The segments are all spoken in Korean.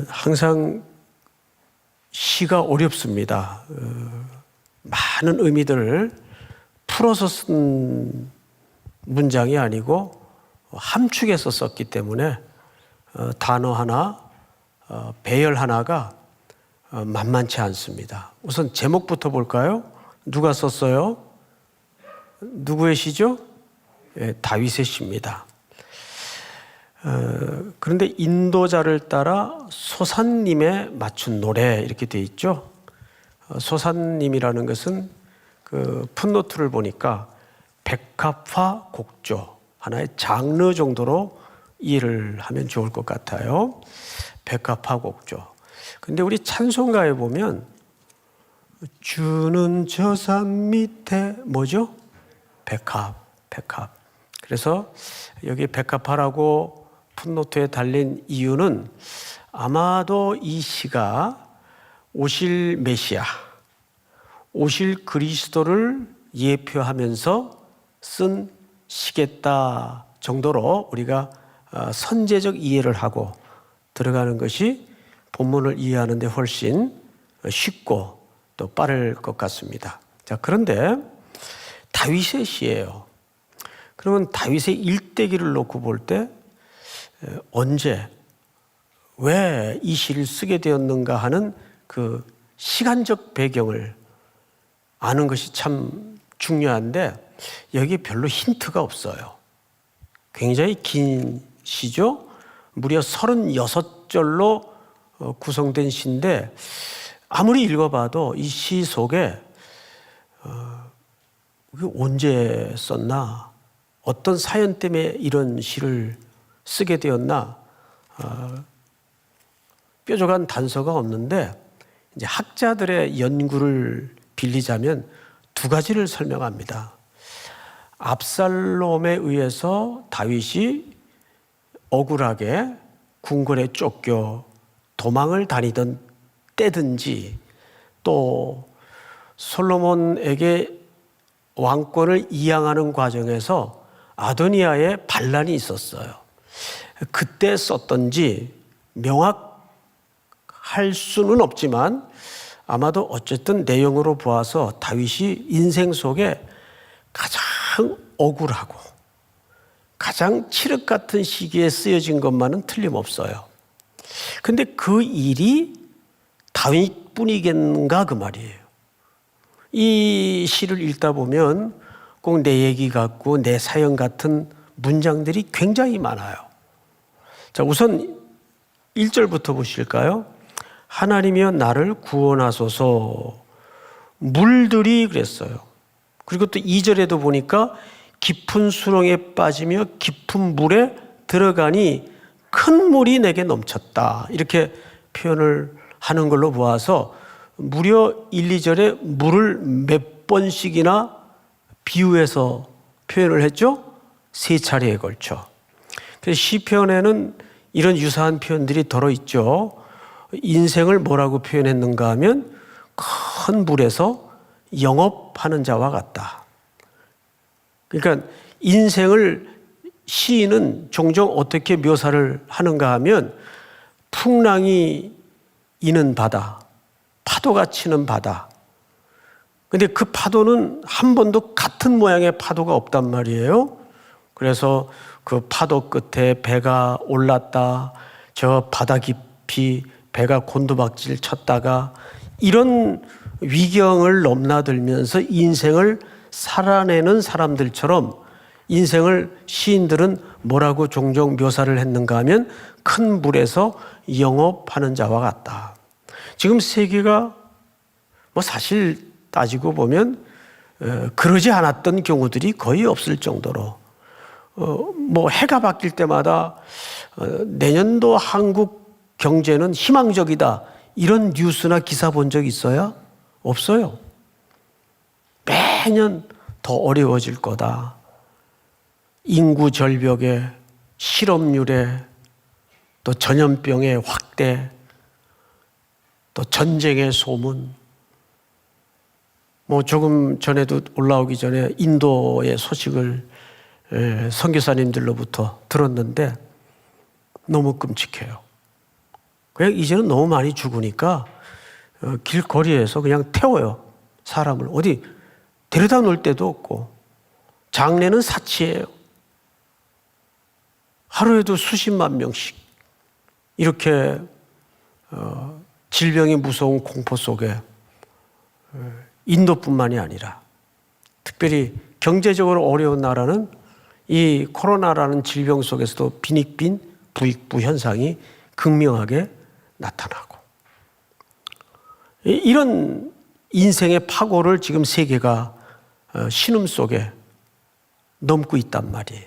항상 시가 어렵습니다. 많은 의미들을 풀어서 쓴 문장이 아니고 함축해서 썼기 때문에 단어 하나, 배열 하나가 만만치 않습니다. 우선 제목부터 볼까요? 누가 썼어요? 누구의 시죠? 다윗의 시입니다. 그런데 인도자를 따라 소산님에 맞춘 노래 이렇게 되어 있죠. 소산님이라는 것은 그 풋노트를 보니까 백합화 곡조, 하나의 장르 정도로 이해를 하면 좋을 것 같아요. 백합화 곡조. 근데 우리 찬송가에 보면 주는 저 산 밑에 뭐죠? 백합. 그래서 여기 백합화라고 풋노트에 달린 이유는 아마도 이 시가 오실 메시아, 오실 그리스도를 예표하면서 쓴 시겠다 정도로 우리가 선제적 이해를 하고 들어가는 것이 본문을 이해하는 데 훨씬 쉽고 또 빠를 것 같습니다. 자, 그런데 다윗의 시예요. 그러면 다윗의 일대기를 놓고 볼 때 언제, 왜 이 시를 쓰게 되었는가 하는 그 시간적 배경을 아는 것이 참 중요한데 여기 별로 힌트가 없어요. 굉장히 긴 시죠. 무려 36절로 구성된 시인데 아무리 읽어봐도 이 시 속에 언제 썼나, 어떤 사연 때문에 이런 시를 쓰게 되었나 뾰족한 단서가 없는데 이제 학자들의 연구를 빌리자면 두 가지를 설명합니다. 압살롬에 의해서 다윗이 억울하게 궁궐에 쫓겨 도망을 다니던 때든지 또 솔로몬에게 왕권을 이양하는 과정에서 아도니아의 반란이 있었어요. 그때 썼던지 명확할 수는 없지만 아마도 어쨌든 내용으로 보아서 다윗이 인생 속에 가장 억울하고 가장 칠흑 같은 시기에 쓰여진 것만은 틀림없어요. 근데 그 일이 다윗뿐이겠는가 그 말이에요. 이 시를 읽다 보면 꼭 내 얘기 같고 내 사연 같은 문장들이 굉장히 많아요. 자, 우선 1절부터 보실까요? 하나님이여 나를 구원하소서. 물들이 그랬어요. 그리고 또 2절에도 보니까 깊은 수렁에 빠지며 깊은 물에 들어가니 큰 물이 내게 넘쳤다. 이렇게 표현을 하는 걸로 보아서 무려 1, 2절에 물을 몇 번씩이나 비유해서 표현을 했죠? 3차례에 걸쳐. 그래서 시편에는 이런 유사한 표현들이 들어있죠. 인생을 뭐라고 표현했는가 하면 큰 물에서 영업하는 자와 같다. 그러니까 인생을 시인은 종종 어떻게 묘사를 하는가 하면 풍랑이 이는 바다, 파도가 치는 바다. 근데 그 파도는 한 번도 같은 모양의 파도가 없단 말이에요. 그래서 그 파도 끝에 배가 올랐다, 저 바다 깊이 배가 곤두박질 쳤다가 이런 위경을 넘나들면서 인생을 살아내는 사람들처럼 인생을 시인들은 뭐라고 종종 묘사를 했는가 하면 큰 물에서 영업하는 자와 같다. 지금 세계가 뭐 사실 따지고 보면 그러지 않았던 경우들이 거의 없을 정도로 뭐 해가 바뀔 때마다 내년도 한국 경제는 희망적이다 이런 뉴스나 기사 본 적 있어요? 없어요. 매년 더 어려워질 거다. 인구 절벽에 실업률에 또 전염병의 확대 또 전쟁의 소문 뭐 조금 전에도 올라오기 전에 인도의 소식을 선교사님들로부터 들었는데 너무 끔찍해요. 그냥 이제는 너무 많이 죽으니까 길거리에서 그냥 태워요. 사람을 어디 데려다 놓을 데도 없고, 장례는 사치예요. 하루에도 수십만 명씩 이렇게 질병이 무서운 공포 속에 인도뿐만이 아니라 특별히 경제적으로 어려운 나라는 이 코로나라는 질병 속에서도 빈익빈 부익부 현상이 극명하게 나타나고, 이런 인생의 파고를 지금 세계가 신음 속에 넘고 있단 말이에요.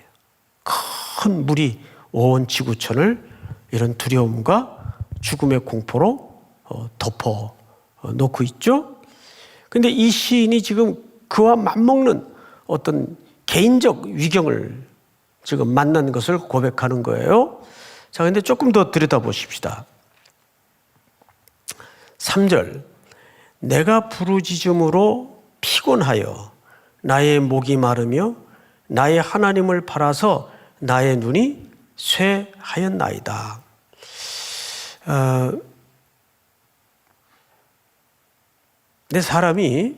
큰 물이 온 지구촌을 이런 두려움과 죽음의 공포로 덮어 놓고 있죠. 그런데 이 시인이 지금 그와 맞먹는 어떤 개인적 위경을 지금 만난 것을 고백하는 거예요. 자, 근데 조금 더 들여다보십시다. 3절, 내가 부르짖음으로 피곤하여 나의 목이 마르며 나의 하나님을 바라서 나의 눈이 쇠하였나이다. 내 사람이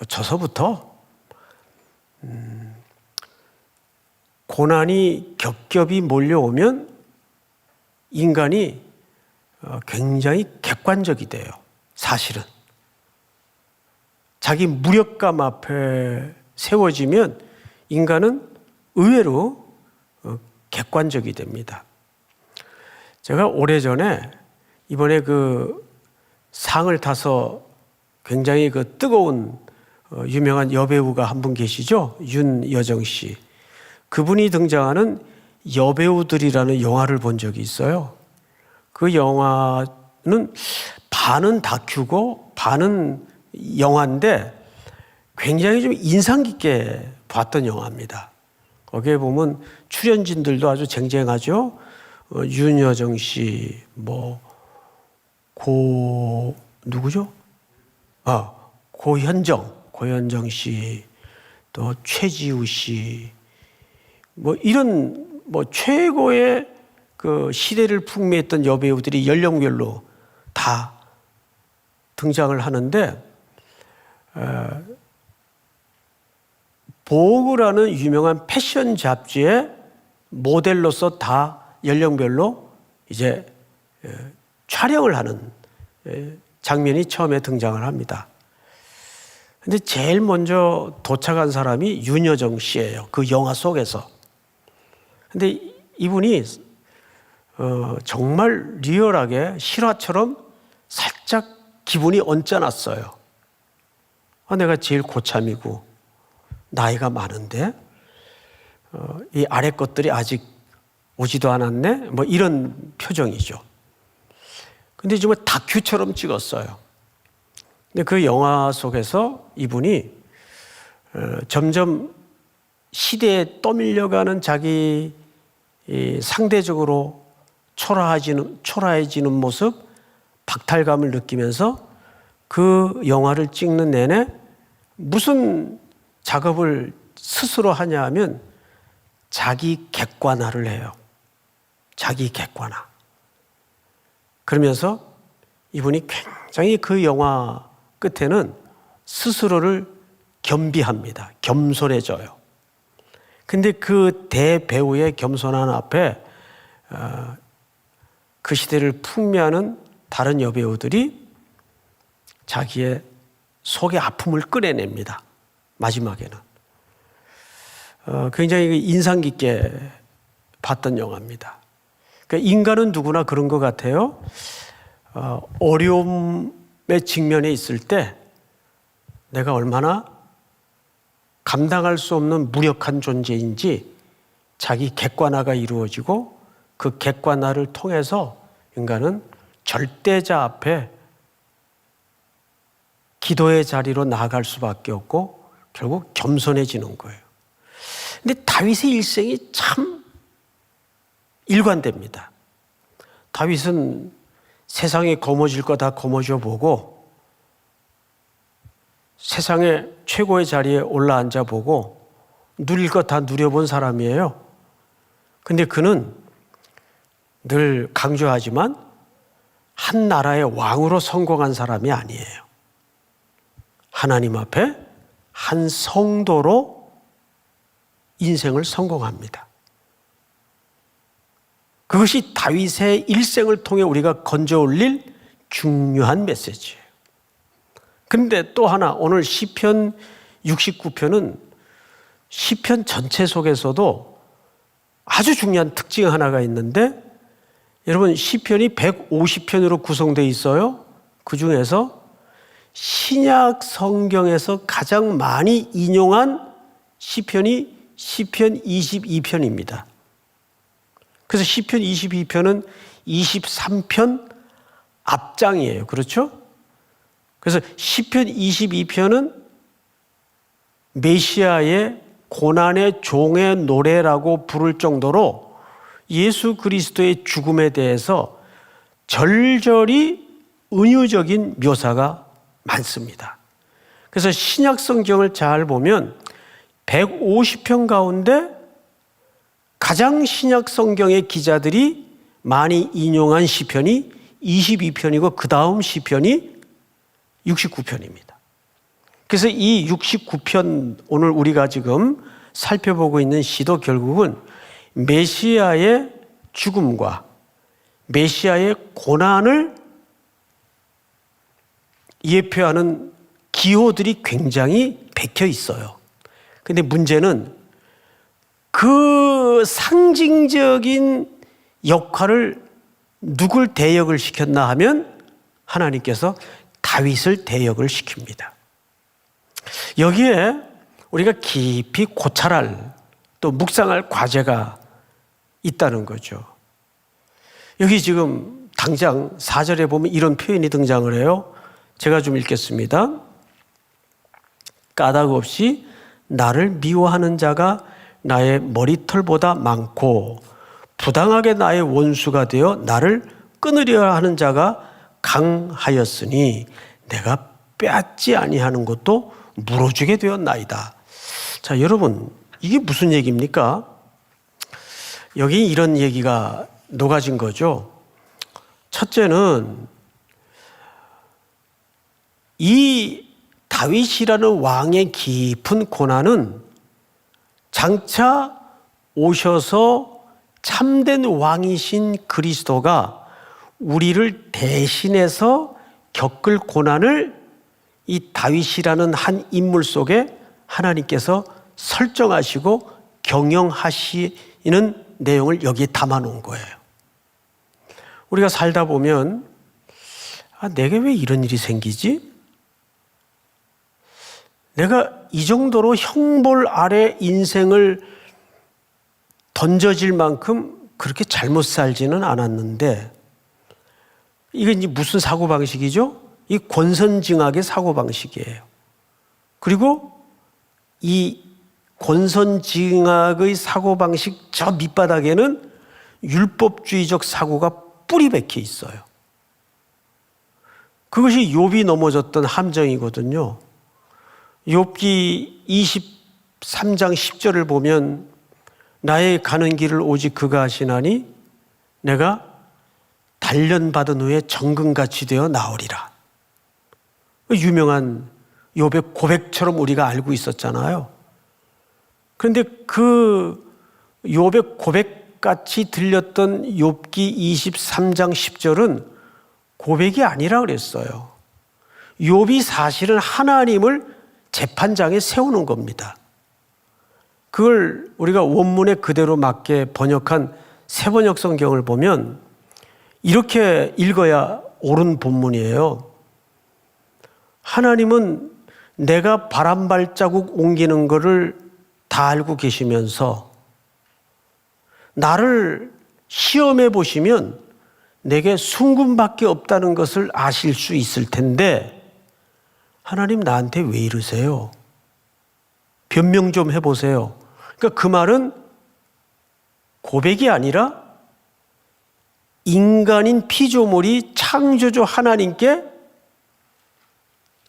저서부터 고난이 겹겹이 몰려오면 인간이 굉장히 객관적이 돼요. 사실은 자기 무력감 앞에 세워지면 인간은 의외로 객관적이 됩니다. 제가 오래전에 이번에 그 상을 타서 굉장히 그 뜨거운 유명한 여배우가 한 분 계시죠? 윤여정 씨. 그분이 등장하는 여배우들이라는 영화를 본 적이 있어요. 그 영화는 반은 다큐고 반은 영화인데 굉장히 좀 인상 깊게 봤던 영화입니다. 거기에 보면 출연진들도 아주 쟁쟁하죠. 윤여정 씨, 누구죠? 고현정 씨, 또 최지우 씨, 이런 최고의 그 시대를 풍미했던 여배우들이 연령별로 다 등장을 하는데, 보그라는 유명한 패션 잡지의 모델로서 다 연령별로 이제 촬영을 하는 장면이 처음에 등장을 합니다. 근데 제일 먼저 도착한 사람이 윤여정 씨예요. 그 영화 속에서. 근데 이분이 정말 리얼하게 실화처럼 살짝 기분이 언짢았어요. 내가 제일 고참이고 나이가 많은데 이 아래 것들이 아직 오지도 않았네? 이런 표정이죠. 근데 정말 다큐처럼 찍었어요. 근데 그 영화 속에서 이분이 점점 시대에 떠밀려가는 자기 상대적으로 초라해지는 모습, 박탈감을 느끼면서 그 영화를 찍는 내내 무슨 작업을 스스로 하냐 하면 자기 객관화를 해요. 자기 객관화. 그러면서 이분이 굉장히 그 영화 끝에는 스스로를 겸비합니다. 겸손해져요. 근데 그 대배우의 겸손한 앞에 그 시대를 풍미하는 다른 여배우들이 자기의 속의 아픔을 끌어냅니다. 마지막에는. 굉장히 인상 깊게 봤던 영화입니다. 그러니까 인간은 누구나 그런 것 같아요. 어려움의 직면에 있을 때 내가 얼마나 감당할 수 없는 무력한 존재인지 자기 객관화가 이루어지고 그 객관화를 통해서 인간은 절대자 앞에 기도의 자리로 나아갈 수밖에 없고 결국 겸손해지는 거예요. 근데 다윗의 일생이 참 일관됩니다. 다윗은 세상에 거머쥘 거 다 거머쥐어 보고 세상의 최고의 자리에 올라앉아 보고 누릴 거 다 누려본 사람이에요. 근데 그는 늘 강조하지만 한 나라의 왕으로 성공한 사람이 아니에요. 하나님 앞에 한 성도로 인생을 성공합니다. 그것이 다윗의 일생을 통해 우리가 건져 올릴 중요한 메시지예요. 그런데 또 하나, 오늘 시편 69편은 시편 전체 속에서도 아주 중요한 특징 하나가 있는데, 여러분 시편이 150편으로 구성되어 있어요. 그 중에서 신약 성경에서 가장 많이 인용한 시편이 시편 22편입니다. 그래서 시편 22편은 23편 앞장이에요. 그렇죠? 그래서 시편 22편은 메시아의 고난의 종의 노래라고 부를 정도로 예수 그리스도의 죽음에 대해서 절절히 은유적인 묘사가 많습니다. 그래서 신약 성경을 잘 보면 150편 가운데 가장 신약 성경의 기자들이 많이 인용한 시편이 22편이고 그 다음 시편이 69편입니다. 그래서 이 69편, 오늘 우리가 지금 살펴보고 있는 시도 결국은 메시아의 죽음과 메시아의 고난을 예표하는 기호들이 굉장히 박혀 있어요. 그런데 문제는 그 상징적인 역할을 누굴 대역을 시켰나 하면 하나님께서 다윗을 대역을 시킵니다. 여기에 우리가 깊이 고찰할, 또 묵상할 과제가 있다는 거죠. 여기 지금 당장 4절에 보면 이런 표현이 등장을 해요. 제가 좀 읽겠습니다. 까닭 없이 나를 미워하는 자가 나의 머리털보다 많고 부당하게 나의 원수가 되어 나를 끊으려 하는 자가 강하였으니 내가 빼앗지 아니하는 것도 물어주게 되었나이다. 자, 여러분, 이게 무슨 얘기입니까? 여기 이런 얘기가 녹아진 거죠. 첫째는 이 다윗이라는 왕의 깊은 고난은 장차 오셔서 참된 왕이신 그리스도가 우리를 대신해서 겪을 고난을 이 다윗이라는 한 인물 속에 하나님께서 설정하시고 경영하시는 내용을 여기에 담아 놓은 거예요. 우리가 살다 보면 내게 왜 이런 일이 생기지? 내가 이 정도로 형벌 아래 인생을 던져질 만큼 그렇게 잘못 살지는 않았는데, 이게 이제 무슨 사고방식이죠? 이 권선징악의 사고방식이에요. 그리고 이 권선징악의 사고방식 저 밑바닥에는 율법주의적 사고가 뿌리 박혀 있어요. 그것이 욥이 넘어졌던 함정이거든요. 욥기 23장 10절을 보면 나의 가는 길을 오직 그가 하시나니 내가 단련받은 후에 정금같이 되어 나오리라. 유명한 욥의 고백처럼 우리가 알고 있었잖아요. 그런데 그 욥의 고백같이 들렸던 욥기 23장 10절은 고백이 아니라 그랬어요. 욥이 사실은 하나님을 재판장에 세우는 겁니다. 그걸 우리가 원문에 그대로 맞게 번역한 새번역 성경을 보면 이렇게 읽어야 옳은 본문이에요. 하나님은 내가 바람 발자국 옮기는 것을 다 알고 계시면서 나를 시험해 보시면 내게 순금밖에 없다는 것을 아실 수 있을 텐데 하나님 나한테 왜 이러세요? 변명 좀 해보세요. 그러니까 그 말은 고백이 아니라 인간인 피조물이 창조주 하나님께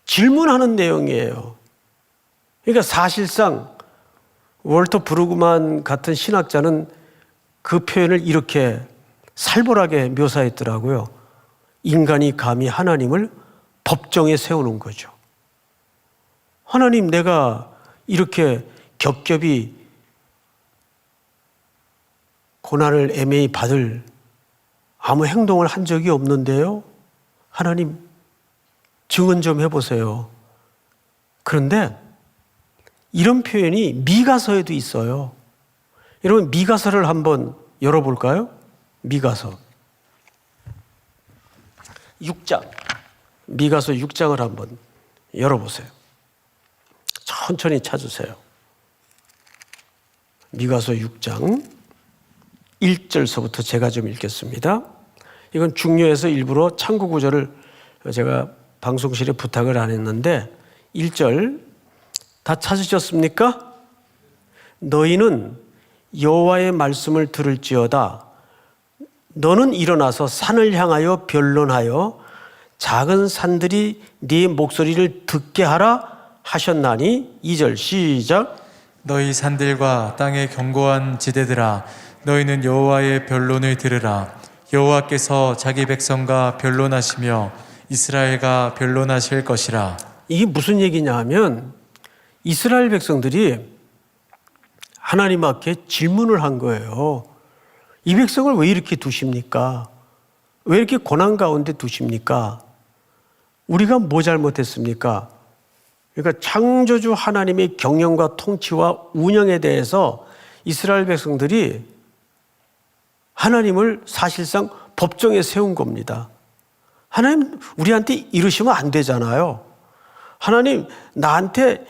질문하는 내용이에요. 그러니까 사실상 월터 브루그만 같은 신학자는 그 표현을 이렇게 살벌하게 묘사했더라고요. 인간이 감히 하나님을 법정에 세우는 거죠. 하나님, 내가 이렇게 겹겹이 고난을 애매히 받을 아무 행동을 한 적이 없는데요. 하나님, 증언 좀 해보세요. 그런데 이런 표현이 미가서에도 있어요. 여러분, 미가서를 한번 열어볼까요? 미가서 6장. 미가서 6장을 한번 열어보세요. 천천히 찾으세요. 미가서 6장 1절서부터 제가 좀 읽겠습니다. 이건 중요해서 일부러 참고 구절을 제가 방송실에 부탁을 안 했는데 1절 다 찾으셨습니까? 너희는 여호와의 말씀을 들을지어다. 너는 일어나서 산을 향하여 변론하여 작은 산들이 네 목소리를 듣게 하라 하셨나니. 2절 시작. 너희 산들과 땅의 견고한 지대들아, 너희는 여호와의 변론을 들으라. 여호와께서 자기 백성과 변론하시며 이스라엘과 변론하실 것이라. 이게 무슨 얘기냐 하면 이스라엘 백성들이 하나님 앞에 질문을 한 거예요. 이 백성을 왜 이렇게 두십니까? 왜 이렇게 고난 가운데 두십니까? 우리가 뭐 잘못했습니까? 그러니까 창조주 하나님의 경영과 통치와 운영에 대해서 이스라엘 백성들이 하나님을 사실상 법정에 세운 겁니다. 하나님, 우리한테 이러시면 안 되잖아요. 하나님, 나한테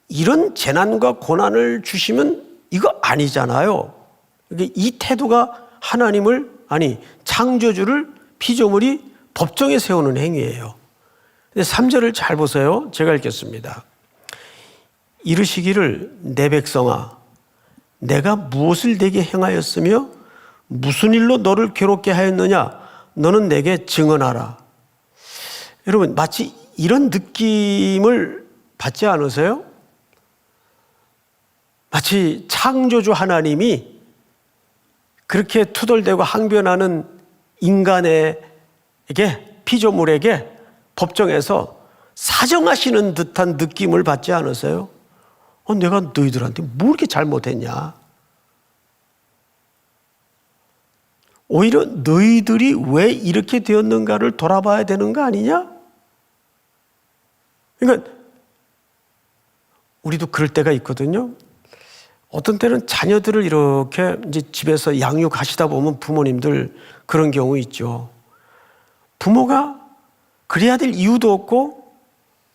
이런 재난과 고난을 주시면 이거 아니잖아요. 이 태도가 하나님을, 창조주를 피조물이 법정에 세우는 행위예요. 근데 3절을 잘 보세요. 제가 읽겠습니다. 이르시기를 내 백성아, 내가 무엇을 내게 행하였으며 무슨 일로 너를 괴롭게 하였느냐? 너는 내게 증언하라. 여러분, 마치 이런 느낌을 받지 않으세요? 마치 창조주 하나님이 그렇게 투덜대고 항변하는 인간에게, 피조물에게 법정에서 사정하시는 듯한 느낌을 받지 않으세요? 내가 너희들한테 뭐 이렇게 잘못했냐? 오히려 너희들이 왜 이렇게 되었는가를 돌아봐야 되는 거 아니냐? 그러니까 우리도 그럴 때가 있거든요. 어떤 때는 자녀들을 이렇게 이제 집에서 양육하시다 보면 부모님들 그런 경우 있죠. 부모가 그래야 될 이유도 없고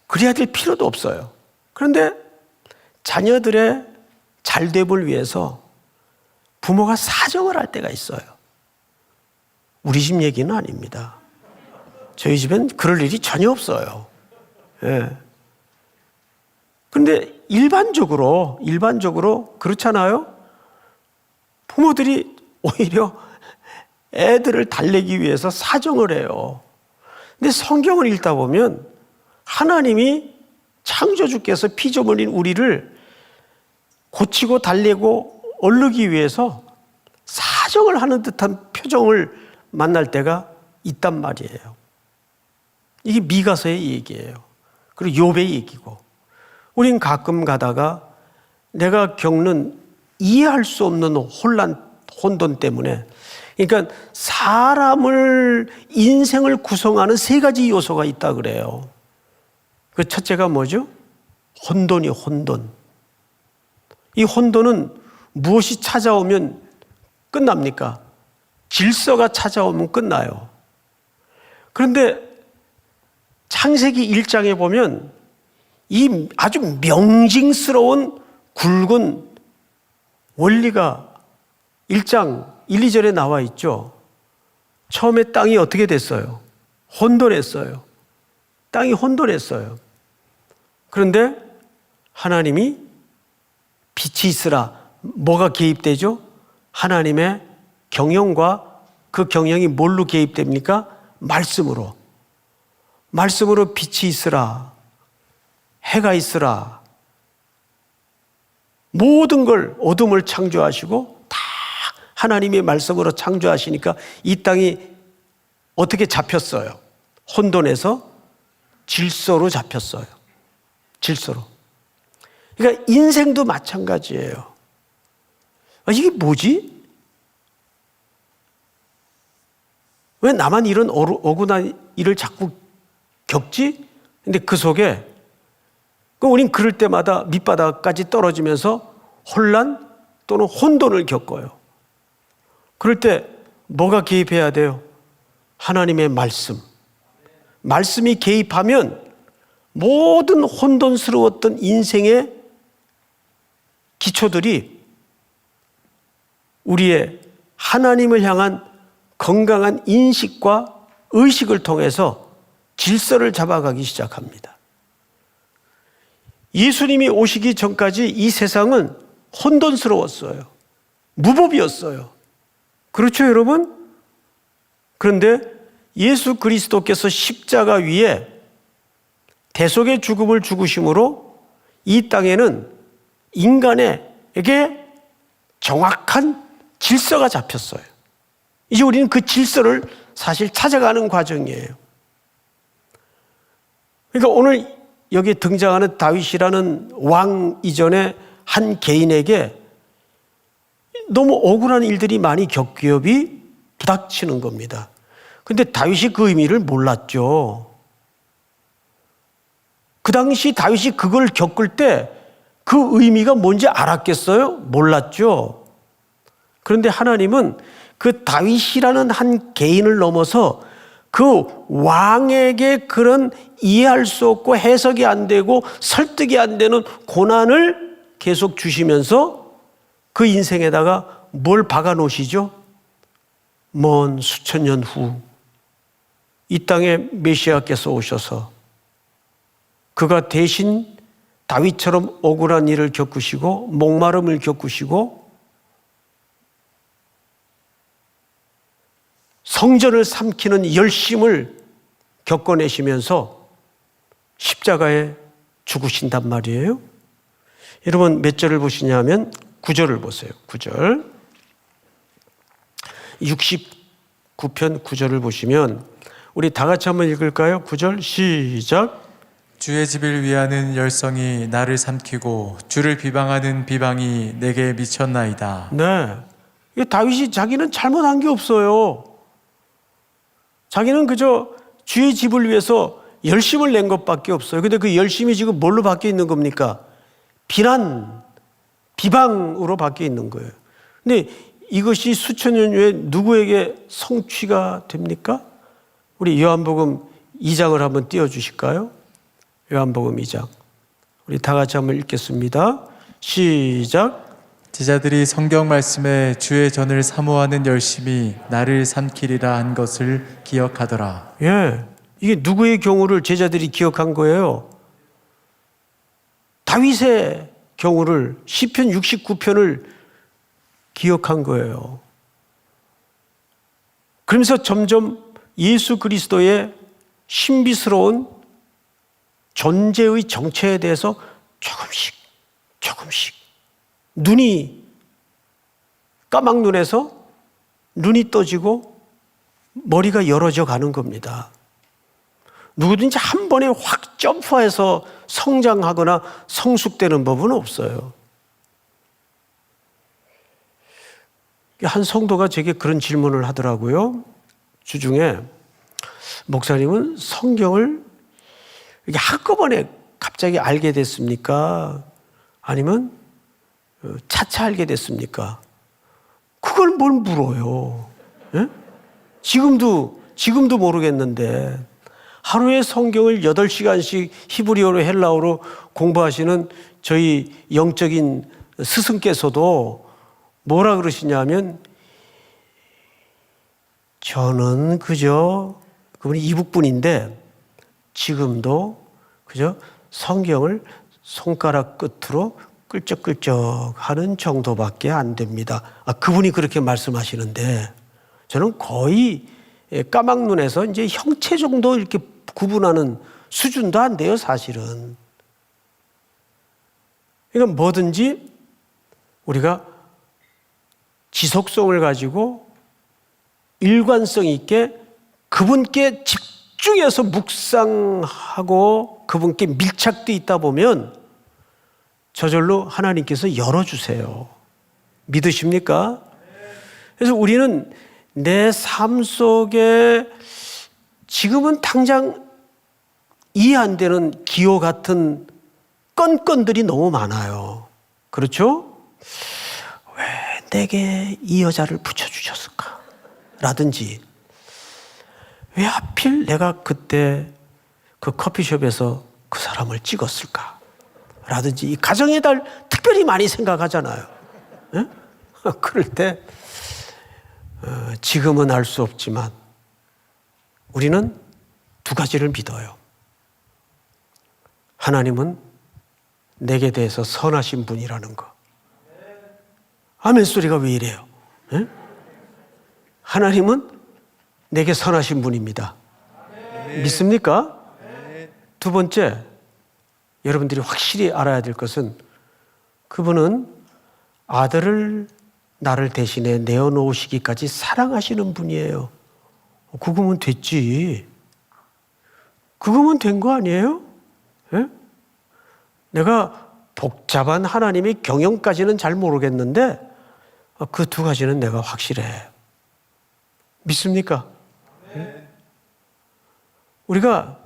그래야 될 필요도 없어요. 그런데 자녀들의 잘됨을 위해서 부모가 사정을 할 때가 있어요. 우리 집 얘기는 아닙니다. 저희 집엔 그럴 일이 전혀 없어요. 예. 그런데 일반적으로 그렇잖아요. 부모들이 오히려 애들을 달래기 위해서 사정을 해요. 근데 성경을 읽다 보면 하나님이 창조주께서 피조물인 우리를 고치고 달래고 얼르기 위해서 사정을 하는 듯한 표정을 만날 때가 있단 말이에요. 이게 미가서의 얘기예요. 그리고 욥의 얘기고. 우린 가끔 가다가 내가 겪는 이해할 수 없는 혼돈 때문에, 그러니까 사람을, 인생을 구성하는 세 가지 요소가 있다 그래요. 그 첫째가 뭐죠? 혼돈이 혼돈. 이 혼돈은 무엇이 찾아오면 끝납니까? 질서가 찾아오면 끝나요. 그런데 창세기 1장에 보면 이 아주 명징스러운 굵은 원리가 1장 1, 2절에 나와 있죠. 처음에 땅이 어떻게 됐어요? 혼돈했어요. 땅이 혼돈했어요. 그런데 하나님이 빛이 있으라. 뭐가 개입되죠? 하나님의 경영과 그 경영이 뭘로 개입됩니까? 말씀으로. 말씀으로 빛이 있으라. 해가 있으라. 모든 걸, 어둠을 창조하시고 다 하나님의 말씀으로 창조하시니까 이 땅이 어떻게 잡혔어요? 혼돈에서 질서로 잡혔어요. 질서로. 그러니까 인생도 마찬가지예요. 이게 뭐지? 왜 나만 이런 억울한 일을 자꾸 겪지? 근데 그 속에 우린 그럴 때마다 밑바닥까지 떨어지면서 혼란 또는 혼돈을 겪어요. 그럴 때 뭐가 개입해야 돼요? 하나님의 말씀. 말씀이 개입하면 모든 혼돈스러웠던 인생의 기초들이 우리의 하나님을 향한 건강한 인식과 의식을 통해서 질서를 잡아가기 시작합니다. 예수님이 오시기 전까지 이 세상은 혼돈스러웠어요. 무법이었어요. 그렇죠, 여러분? 그런데 예수 그리스도께서 십자가 위에 대속의 죽음을 죽으심으로 이 땅에는 인간에게 정확한 질서가 잡혔어요. 이제 우리는 그 질서를 사실 찾아가는 과정이에요. 그러니까 오늘 여기에 등장하는 다윗이라는 왕 이전의 한 개인에게 너무 억울한 일들이 많이 겹겹이 부닥치는 겁니다. 근데 다윗이 그 의미를 몰랐죠. 그 당시 다윗이 그걸 겪을 때 그 의미가 뭔지 알았겠어요? 몰랐죠. 그런데 하나님은 그 다윗이라는 한 개인을 넘어서 그 왕에게 그런 이해할 수 없고 해석이 안 되고 설득이 안 되는 고난을 계속 주시면서 그 인생에다가 뭘 박아 놓으시죠? 먼 수천 년 후 이 땅에 메시아께서 오셔서 그가 대신 다윗처럼 억울한 일을 겪으시고 목마름을 겪으시고 성전을 삼키는 열심을 겪어내시면서 십자가에 죽으신단 말이에요. 여러분 몇 절을 보시냐면 9절을 보세요. 9절. 69편 9절을 보시면 우리 다 같이 한번 읽을까요? 9절 시작. 주의 집을 위하는 열성이 나를 삼키고 주를 비방하는 비방이 내게 미쳤나이다. 네. 다윗이 자기는 잘못한 게 없어요. 자기는 그저 주의 집을 위해서 열심을 낸 것밖에 없어요. 근데 그 열심이 지금 뭘로 바뀌어 있는 겁니까? 비난, 비방으로 바뀌어 있는 거예요. 근데 이것이 수천 년 후에 누구에게 성취가 됩니까? 우리 요한복음 2장을 한번 띄워주실까요? 요한복음 2장. 우리 다 같이 한번 읽겠습니다. 시작. 제자들이 성경 말씀에 주의 전을 사모하는 열심이 나를 삼키리라 한 것을 기억하더라. 예, 이게 누구의 경우를 제자들이 기억한 거예요? 다윗의 경우를 시편 69편을 기억한 거예요. 그러면서 점점 예수 그리스도의 신비스러운 존재의 정체에 대해서 조금씩 눈이 까막 눈에서 눈이 떠지고 머리가 열어져 가는 겁니다. 누구든지 한 번에 확 점프해서 성장하거나 성숙되는 법은 없어요. 한 성도가 제게 그런 질문을 하더라고요. 주중에 목사님은 성경을 이렇게 한꺼번에 갑자기 알게 됐습니까? 아니면 차차 알게 됐습니까? 그걸 뭘 물어요? 예? 지금도 모르겠는데 하루에 성경을 8시간씩 히브리어로 헬라어로 공부하시는 저희 영적인 스승께서도 뭐라 그러시냐면 저는 그저 그분이 이북분인데 지금도 그저 성경을 손가락 끝으로 끌적끌적 하는 정도밖에 안 됩니다. 그분이 그렇게 말씀하시는데 저는 거의 까막 눈에서 이제 형체 정도 이렇게 구분하는 수준도 안 돼요, 사실은. 그러니까 뭐든지 우리가 지속성을 가지고 일관성 있게 그분께 집중해서 묵상하고 그분께 밀착되어 있다 보면 저절로 하나님께서 열어주세요. 믿으십니까? 그래서 우리는 내 삶 속에 지금은 당장 이해 안 되는 기호 같은 건건들이 너무 많아요. 그렇죠? 왜 내게 이 여자를 붙여주셨을까? 라든지 왜 하필 내가 그때 그 커피숍에서 그 사람을 찍었을까? 라든지 이 가정에 달 특별히 많이 생각하잖아요. 네? 그럴 때 지금은 알 수 없지만 우리는 두 가지를 믿어요. 하나님은 내게 대해서 선하신 분이라는 거. 아멘 소리가 왜 이래요? 네? 하나님은 내게 선하신 분입니다. 믿습니까? 두 번째, 여러분들이 확실히 알아야 될 것은 그분은 아들을 나를 대신에 내어놓으시기까지 사랑하시는 분이에요. 그거면 됐지. 그거면 된 거 아니에요? 예? 내가 복잡한 하나님의 경영까지는 잘 모르겠는데 그 두 가지는 내가 확실해. 믿습니까? 예? 우리가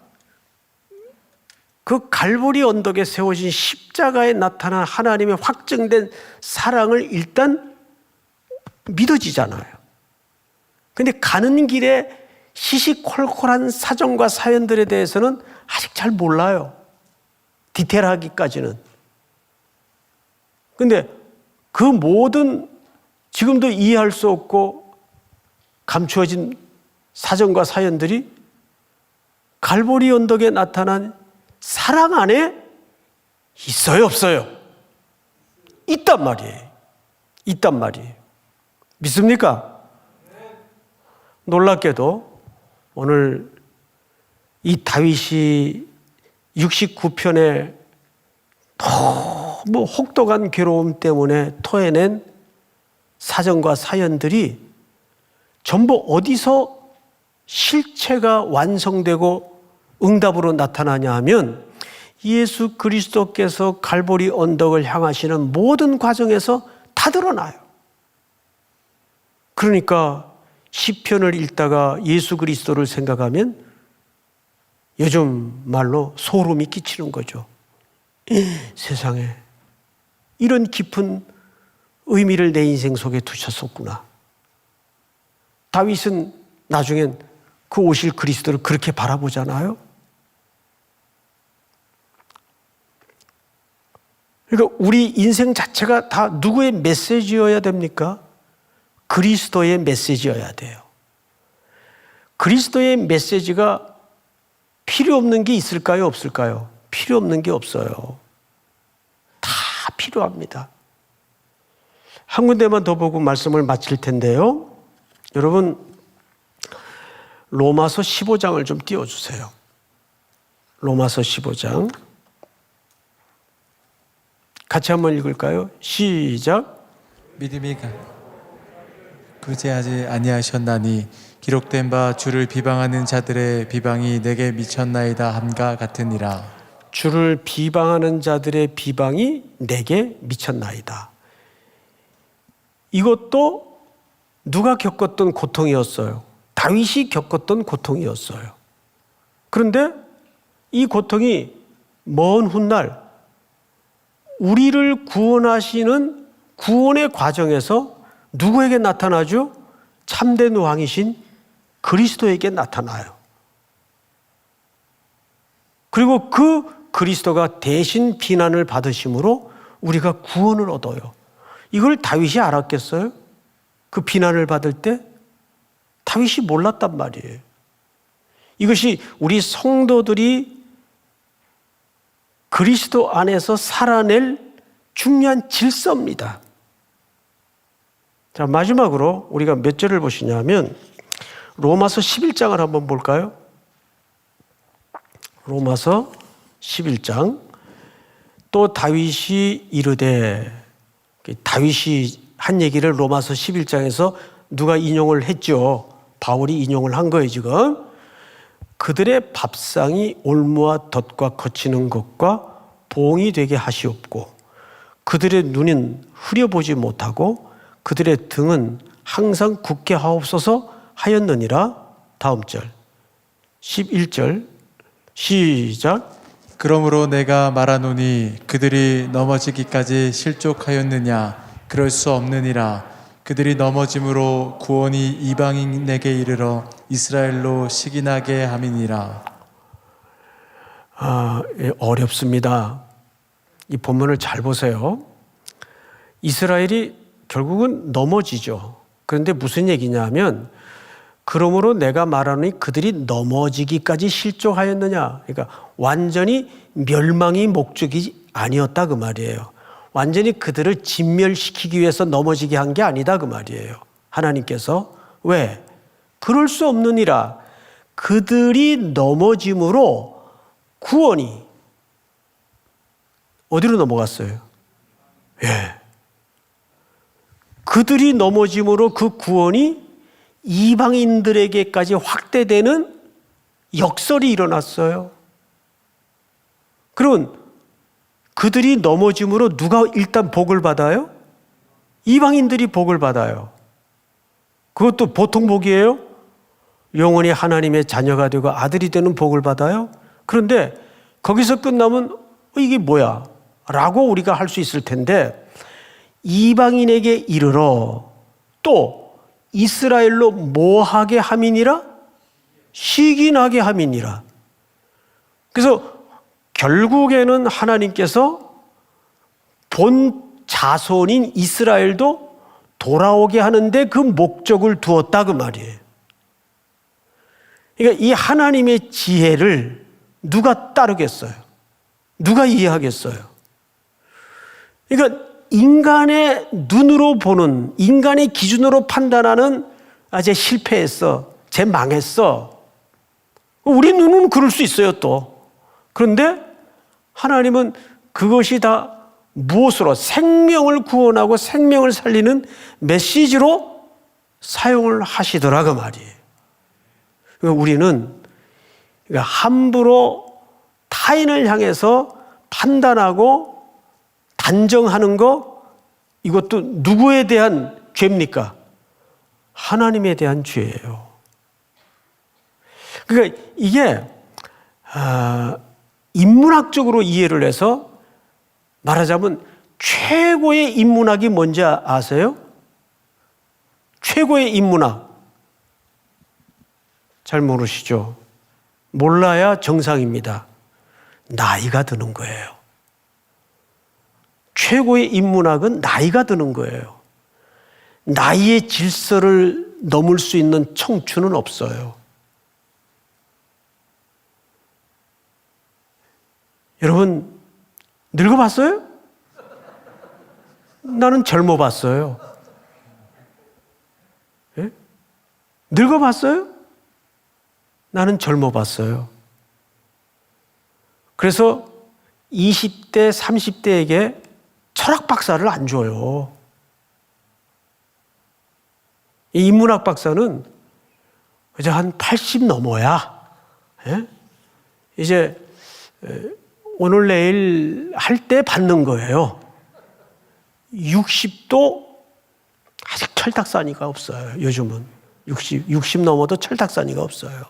그 갈보리 언덕에 세워진 십자가에 나타난 하나님의 확증된 사랑을 일단 믿어지잖아요. 그런데 가는 길에 시시콜콜한 사정과 사연들에 대해서는 아직 잘 몰라요. 디테일하기까지는. 그런데 그 모든 지금도 이해할 수 없고 감추어진 사정과 사연들이 갈보리 언덕에 나타난 사랑 안에 있어요, 없어요? 있단 말이에요. 있단 말이에요. 믿습니까? 놀랍게도 오늘 이 다윗이 69편의 너무 혹독한 괴로움 때문에 토해낸 사정과 사연들이 전부 어디서 실체가 완성되고 응답으로 나타나냐 하면 예수 그리스도께서 갈보리 언덕을 향하시는 모든 과정에서 다 드러나요. 그러니까 시편을 읽다가 예수 그리스도를 생각하면 요즘 말로 소름이 끼치는 거죠. 세상에 이런 깊은 의미를 내 인생 속에 두셨었구나. 다윗은 나중엔 그 오실 그리스도를 그렇게 바라보잖아요. 그러니까 우리 인생 자체가 다 누구의 메시지여야 됩니까? 그리스도의 메시지여야 돼요. 그리스도의 메시지가 필요 없는 게 있을까요? 없을까요? 필요 없는 게 없어요. 다 필요합니다. 한 군데만 더 보고 말씀을 마칠 텐데요. 여러분, 로마서 15장을 좀 띄워주세요. 로마서 15장. 같이 한번 읽을까요? 시작. 믿음이 구제하지 아니하셨나니 기록된 바 주를 비방하는 자들의 비방이 내게 미쳤나이다 함과 같으니라. 주를 비방하는 자들의 비방이 내게 미쳤나이다. 이것도 누가 겪었던 고통이었어요. 다윗이 겪었던 고통이었어요. 그런데 이 고통이 먼 훗날 우리를 구원하시는 구원의 과정에서 누구에게 나타나죠? 참된 왕이신 그리스도에게 나타나요. 그리고 그 그리스도가 대신 비난을 받으심으로 우리가 구원을 얻어요. 이걸 다윗이 알았겠어요? 그 비난을 받을 때 다윗이 몰랐단 말이에요. 이것이 우리 성도들이 그리스도 안에서 살아낼 중요한 질서입니다. 자, 마지막으로 우리가 몇 절을 보시냐면 로마서 11장을 한번 볼까요? 로마서 11장. 또 다윗이 이르되, 다윗이 한 얘기를 로마서 11장에서 누가 인용을 했죠. 바울이 인용을 한 거예요, 지금. 그들의 밥상이 올무와 덫과 거치는 것과 봉이 되게 하시옵고 그들의 눈은 흐려보지 못하고 그들의 등은 항상 굳게 하옵소서 하였느니라. 다음 절 11절 시작. 그러므로 내가 말하노니 그들이 넘어지기까지 실족하였느냐? 그럴 수 없느니라. 그들이 넘어짐으로 구원이 이방인에게 이르러 이스라엘로 식인하게 함이니라. 어렵습니다. 이 본문을 잘 보세요. 이스라엘이 결국은 넘어지죠. 그런데 무슨 얘기냐면 그러므로 내가 말하노니 그들이 넘어지기까지 실족하였느냐. 그러니까 완전히 멸망이 목적이 아니었다 그 말이에요. 완전히 그들을 진멸시키기 위해서 넘어지게 한 게 아니다 그 말이에요. 하나님께서. 왜? 그럴 수 없느니라. 그들이 넘어짐으로 구원이 어디로 넘어갔어요? 예. 그들이 넘어짐으로 그 구원이 이방인들에게까지 확대되는 역설이 일어났어요. 그러면 그들이 넘어짐으로 누가 일단 복을 받아요? 이방인들이 복을 받아요. 그것도 보통 복이에요? 영원히 하나님의 자녀가 되고 아들이 되는 복을 받아요? 그런데 거기서 끝나면 이게 뭐야? 라고 우리가 할 수 있을 텐데 이방인에게 이르러 또 이스라엘로 뭐하게 함이니라? 시기나게 함이니라. 그래서 결국에는 하나님께서 본 자손인 이스라엘도 돌아오게 하는데 그 목적을 두었다 그 말이에요. 그러니까 이 하나님의 지혜를 누가 따르겠어요? 누가 이해하겠어요? 그러니까 인간의 눈으로 보는, 인간의 기준으로 판단하는 쟤 실패했어, 쟤 망했어. 우리 눈은 그럴 수 있어요 또. 그런데 하나님은 그것이 다 무엇으로? 생명을 구원하고 생명을 살리는 메시지로 사용을 하시더라 그 말이에요. 그러니까 우리는 함부로 타인을 향해서 판단하고 단정하는 거, 이것도 누구에 대한 죄입니까? 하나님에 대한 죄예요. 그러니까 이게 인문학적으로 이해를 해서 말하자면 최고의 인문학이 뭔지 아세요? 최고의 인문학. 잘 모르시죠? 몰라야 정상입니다. 나이가 드는 거예요. 최고의 인문학은 나이가 드는 거예요. 나이의 질서를 넘을 수 있는 청춘은 없어요. 여러분 늙어봤어요? 나는 젊어봤어요. 예? 늙어봤어요? 나는 젊어봤어요. 그래서 20대, 30대에게 철학 박사를 안 줘요. 이 인문학 박사는 이제 한 80 넘어야, 예? 이제 오늘 내일 할 때 받는 거예요. 60도 아직 철딱서니가 없어요. 요즘은 60 넘어도 철딱서니가 없어요.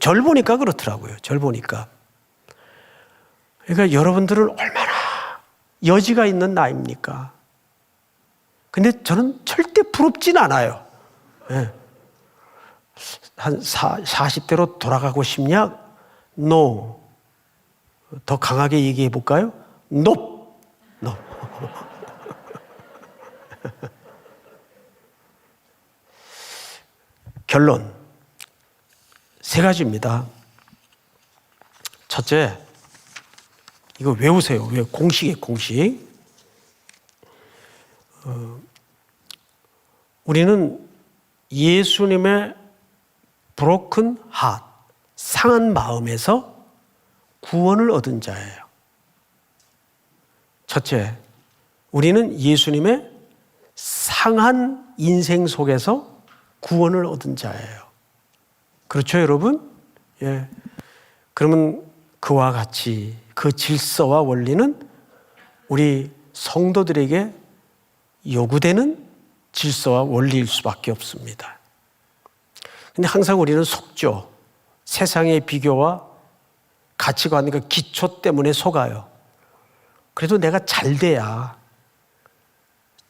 절 보니까 그렇더라고요. 절 보니까. 그러니까 여러분들은 얼마나 여지가 있는 나이입니까? 근데 저는 절대 부럽진 않아요. 네. 한 40대로 돌아가고 싶냐? No. 더 강하게 얘기해 볼까요? No. No. 결론. 3가지입니다. 첫째, 이거 외우세요. 공식이에요, 공식. 우리는 예수님의 broken heart, 상한 마음에서 구원을 얻은 자예요. 첫째, 우리는 예수님의 상한 인생 속에서 구원을 얻은 자예요. 그렇죠, 여러분? 예. 그러면 그와 같이 그 질서와 원리는 우리 성도들에게 요구되는 질서와 원리일 수밖에 없습니다. 근데 항상 우리는 속죠. 세상의 비교와 가치관과 기초 때문에 속아요. 그래도 내가 잘 돼야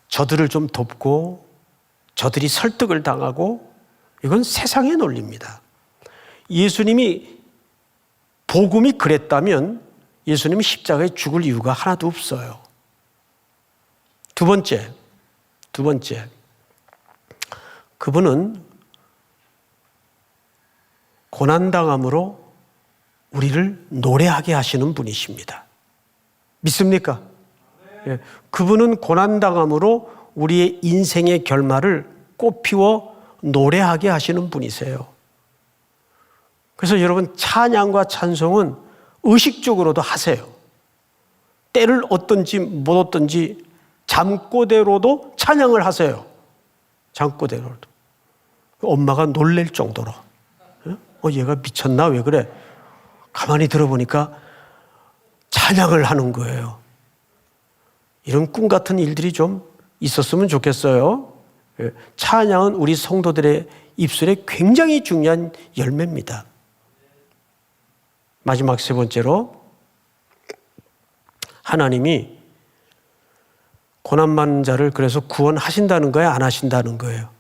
저들을 좀 돕고 저들이 설득을 당하고, 이건 세상의 논리입니다. 예수님이 복음이 그랬다면 예수님이 십자가에 죽을 이유가 하나도 없어요. 두 번째, 그분은 고난당함으로 우리를 노래하게 하시는 분이십니다. 믿습니까? 예, 그분은 고난당함으로 우리의 인생의 결말을 꽃피워 노래하게 하시는 분이세요. 그래서 여러분, 찬양과 찬송은 의식적으로도 하세요. 때를 얻든지 못 얻든지 잠꼬대로도 찬양을 하세요. 잠꼬대로도. 엄마가 놀랄 정도로. 얘가 미쳤나? 왜 그래? 가만히 들어보니까 찬양을 하는 거예요. 이런 꿈 같은 일들이 좀 있었으면 좋겠어요. 찬양은 우리 성도들의 입술에 굉장히 중요한 열매입니다. 마지막 세 번째로, 하나님이 고난받는 자를 그래서 구원하신다는 거예요? 안 하신다는 거예요?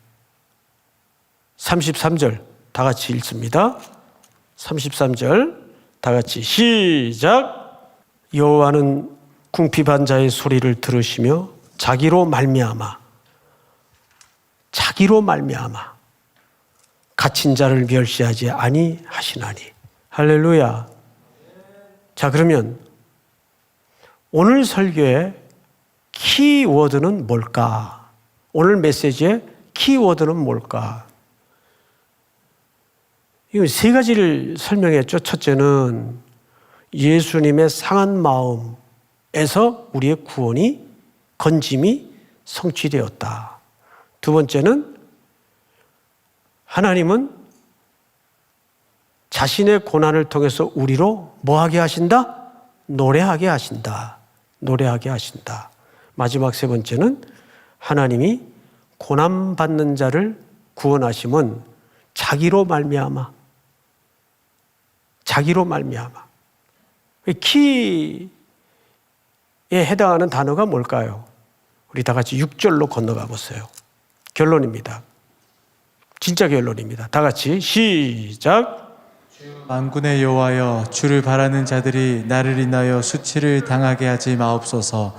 33절 다 같이 읽습니다. 33절 다 같이 시작. 여호와는 궁핍한 자의 소리를 들으시며 자기로 말미암아 갇힌 자를 멸시하지 아니하시나니. 할렐루야. 자, 그러면 오늘 설교의 키워드는 뭘까? 오늘 메시지의 키워드는 뭘까? 이거 세 가지를 설명했죠. 첫째는 예수님의 상한 마음에서 우리의 구원이, 건짐이 성취되었다. 두 번째는 하나님은 자신의 고난을 통해서 우리로 뭐하게 하신다? 노래하게 하신다. 노래하게 하신다. 마지막 세 번째는 하나님이 고난받는 자를 구원하심은 자기로 말미암아. 키에 해당하는 단어가 뭘까요? 우리 다 같이 6절로 건너가 보세요. 결론입니다. 진짜 결론입니다. 다 같이 시작. 만군의 여호와여, 주를 바라는 자들이 나를 인하여 수치를 당하게 하지 마옵소서.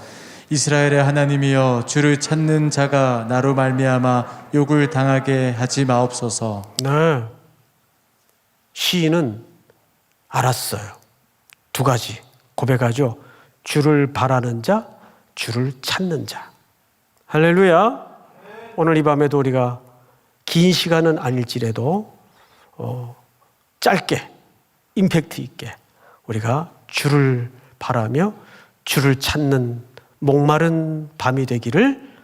이스라엘의 하나님이여, 주를 찾는 자가 나로 말미암아 욕을 당하게 하지 마옵소서. 네. 시인은 알았어요. 두 가지 고백하죠. 주를 바라는 자, 주를 찾는 자. 할렐루야. 오늘 이 밤에도 우리가 긴 시간은 아닐지라도 짧게 임팩트 있게 우리가 주를 바라며 주를 찾는 목마른 밤이 되기를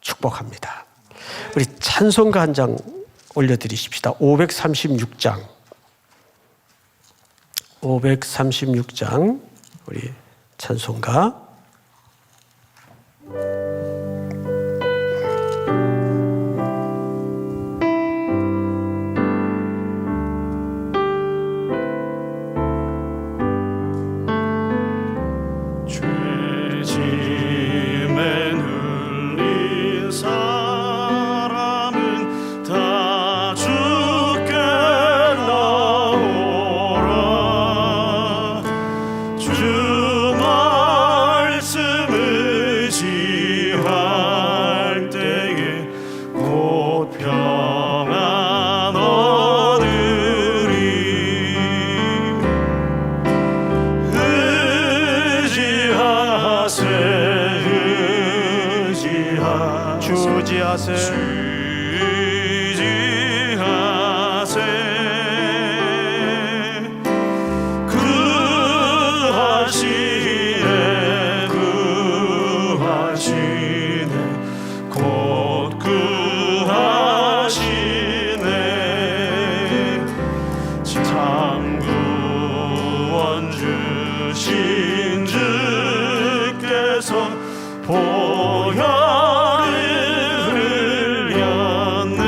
축복합니다. 우리 찬송가 한 장 올려드리십시다. 536장 우리 찬송가. 주 말씀을 참 구원 주신 주께서 보혈을 흘렸네.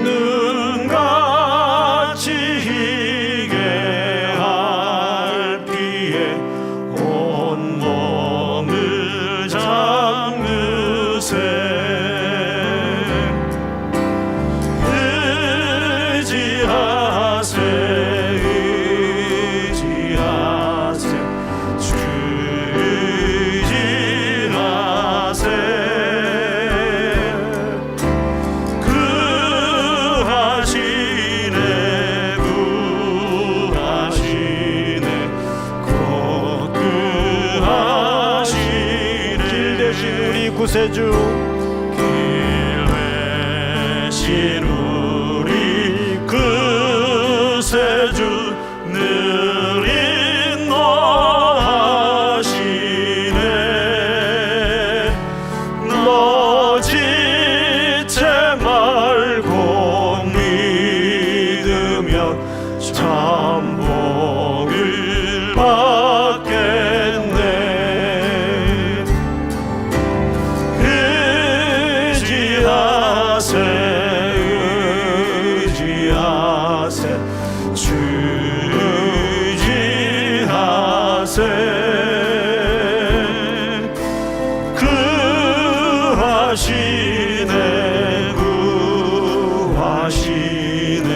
눈같이 희게 할 피에 온몸을 잠그세. 의지하세 주 의지하세. 구하시네 곧 구하시네. 길 대신 우리 구세주 길 대신 우리 구세주 늘 인도하시네. 너 지체 말고 믿으면 참 복을 받겠네. 의지하세 주 의지하세. 구하시네 곧 구하시네.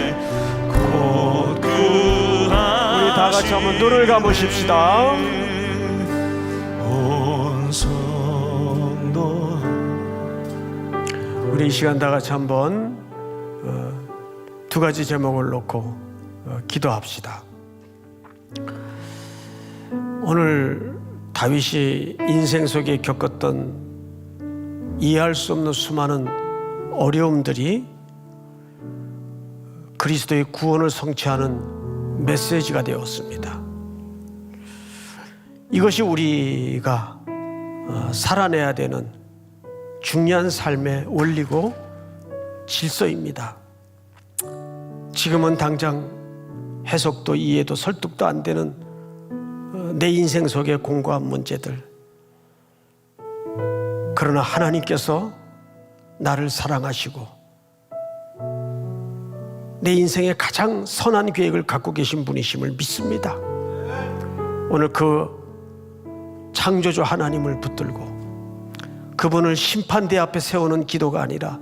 우리 다 같이 한번 눈을 감으십시다. 온 성도. 우리 이 시간 다 같이 한번 두 가지 제목을 놓고 기도합시다. 오늘 다윗이 인생 속에 겪었던 이해할 수 없는 수많은 어려움들이 그리스도의 구원을 성취하는 메시지가 되었습니다. 이것이 우리가 살아내야 되는 중요한 삶의 원리고 질서입니다. 지금은 당장 해석도 이해도 설득도 안 되는 내 인생 속의 공고한 문제들. 그러나 하나님께서 나를 사랑하시고 내 인생에 가장 선한 계획을 갖고 계신 분이심을 믿습니다. 오늘 그 창조주 하나님을 붙들고 그분을 심판대 앞에 세우는 기도가 아니라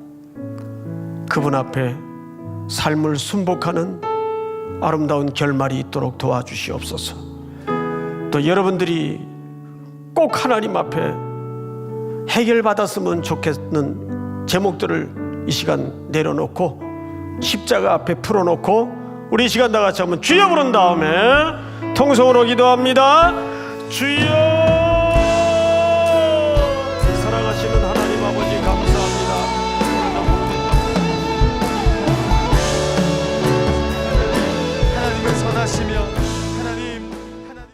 그분 앞에 삶을 순복하는 아름다운 결말이 있도록 도와주시옵소서. 또 여러분들이 꼭 하나님 앞에 해결받았으면 좋겠는 제목들을 이 시간 내려놓고 십자가 앞에 풀어놓고 우리 이 시간 다 같이 한번 주여 부른 다음에 통성으로 기도합니다. 주여.